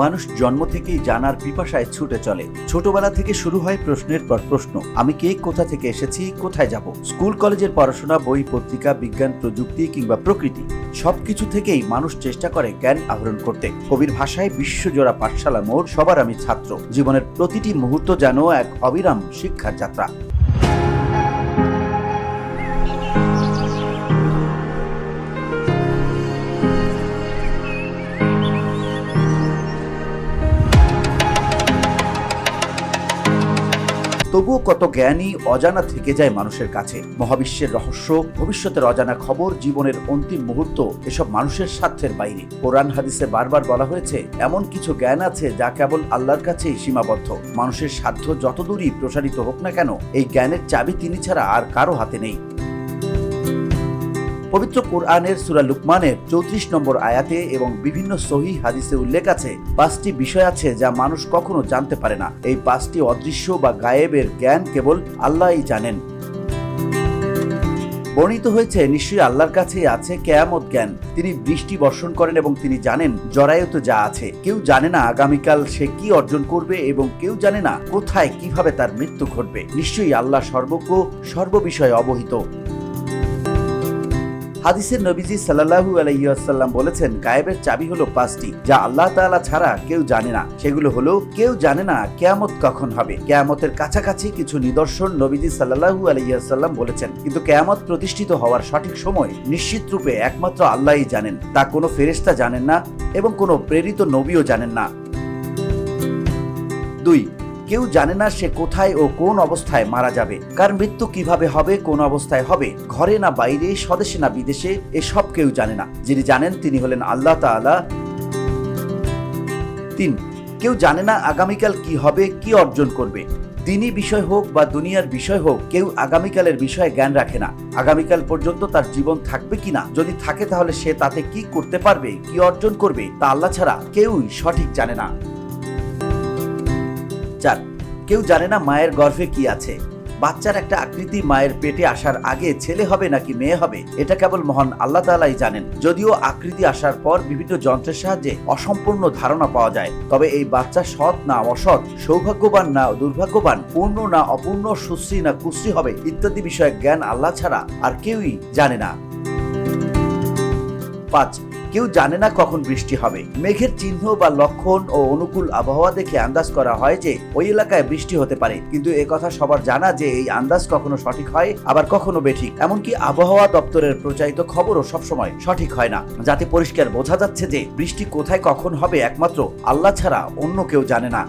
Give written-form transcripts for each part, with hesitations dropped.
মানুষ জন্ম থেকেই জানার পিপাসায় ছুটে চলে। ছোটবেলা থেকে শুরু হয় প্রশ্নের পর প্রশ্ন। আমি কে, কোথা থেকে এসেছি, কোথায় যাব? স্কুল কলেজের পড়াশোনা, বই, পত্রিকা, বিজ্ঞান, প্রযুক্তি কিংবা প্রকৃতি, সবকিছু থেকেই মানুষ চেষ্টা করে জ্ঞান আহরণ করতে। কবির ভাষায় বিশ্বজোড়া পাঠশালা মোর, সবার আমি ছাত্র। জীবনের প্রতিটি মুহূর্ত যেন এক অবিরাম শিক্ষার যাত্রা। তবুও কত জ্ঞানী অজানা থেকে যায় মানুষের কাছে। মহাবিশ্বের রহস্য, ভবিষ্যতের অজানা খবর, জীবনের অন্তিম মুহূর্ত, এসব মানুষের সাধ্যের বাইরে। কোরআন হাদিসে বারবার বলা হয়েছে, এমন কিছু জ্ঞান আছে যা কেবল আল্লাহর কাছেই সীমাবদ্ধ। মানুষের সাধ্য যতদূরই প্রসারিত হোক না কেন, এই জ্ঞানের চাবি তিনি ছাড়া আর কারো হাতে নেই। পবিত্র কোরআনের সূরা লুকমানের 34 নম্বর আয়াতে এবং বিভিন্ন সহিহ হাদিসে উল্লেখ আছে, 5টি বিষয় আছে যা মানুষ কখনো জানতে পারে না। এই 5টি অদৃশ্য বা গায়েবের জ্ঞান কেবল আল্লাহই জানেন। বর্ণিত হয়েছে, নিশ্চয়ই আল্লাহর কাছেই আছে কিয়ামত জ্ঞান। তিনি বৃষ্টি বর্ষণ করেন এবং তিনি জানেন জরায়ুতে যা আছে। কেউ জানে না আগামীকাল সে কি অর্জন করবে এবং কেউ জানে না কোথায় কিভাবে তার মৃত্যু ঘটবে। নিশ্চয়ই আল্লাহ সর্বজ্ঞ, সর্ববিষয়ে অবহিত। হাদিসের নবীজি সাল্লাল্লাহু আলাইহি ওয়াসাল্লাম বলেছেন, গায়েবের চাবি হলো 5টি যা আল্লাহ তাআলা ছাড়া কেউ জানে না। সেগুলো হলো, কেউ জানে না কিয়ামত কখন হবে। কিয়ামতের কাছাকাছি কিছু নিদর্শন নবীজি সাল্লাল্লাহু আলাইহি ওয়াসাল্লাম বলেছেন, কিন্তু কিয়ামত প্রতিষ্ঠিত হওয়ার সঠিক সময় নিশ্চিত রূপে একমাত্র আল্লাহই জানেন। তা কোনো ফেরেশতা জানেন না এবং কোনো প্রেরিত নবীও জানেন না। 2, কেউ জানে না সে কোথায় ও কোন অবস্থায় মারা যাবে। কার মৃত্যু কিভাবে হবে, কোন অবস্থায় হবে, ঘরে না বাইরে, স্বদেশে না বিদেশে, এসব কেউ জানে না। যিনি জানেন তিনি হলেন আল্লাহ তাআলা। 3, কেউ জানে না আগামীকাল কি হবে, কি অর্জন করবে। দিনী বিষয় হোক বা দুনিয়ার বিষয় হোক, কেউ আগামীকালের বিষয়ে জ্ঞান রাখে না। আগামীকাল পর্যন্ত তার জীবন থাকবে কিনা, যদি থাকে তাহলে সে তাতে কি করতে পারবে, কি অর্জন করবে, তা আল্লাহ ছাড়া কেউই সঠিক জানে না। 4, কেউ জানে না মায়ের গর্ভে কি আছে। বাচ্চার একটা আকৃতি মায়ের পেটে আসার আগে ছেলে হবে নাকি মেয়ে হবে, এটা কেবল মহান আল্লাহ তাআলাই জানেন। যদিও আকৃতি আসার পর বিভিন্ন যন্ত্রের সাহায্যে অসম্পূর্ণ ধারণা পাওয়া যায়, তবে এই বাচ্চা সৎ না অসৎ, সৌভাগ্যবান না দুর্ভাগ্যবান, পূর্ণ না অপূর্ণ, সুশ্রী না কুশ্রী হবে ইত্যাদি বিষয়ে জ্ঞান আল্লাহ ছাড়া আর কেউই জানে না। 5, কেউ জানে না কখন বৃষ্টি হবে। মেঘের চিহ্ন বা লক্ষণ ও অনুকূল আবহাওয়া দেখে আন্দাজ করা হয় যে ওই এলাকায় বৃষ্টি হতে পারে, কিন্তু একথা সবার জানা যে এই আন্দাজ কখনো সঠিক হয়, আবার কখনো বেঠিক। এমনকি আবহাওয়া দপ্তরের প্রচারিত খবরও সবসময় সঠিক হয় না, যাতে পরিষ্কার বোঝা যাচ্ছে যে বৃষ্টি কোথায় কখন হবে একমাত্র আল্লাহ ছাড়া অন্য কেউ জানে না।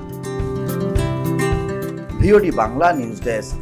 VOD Bangla news desk.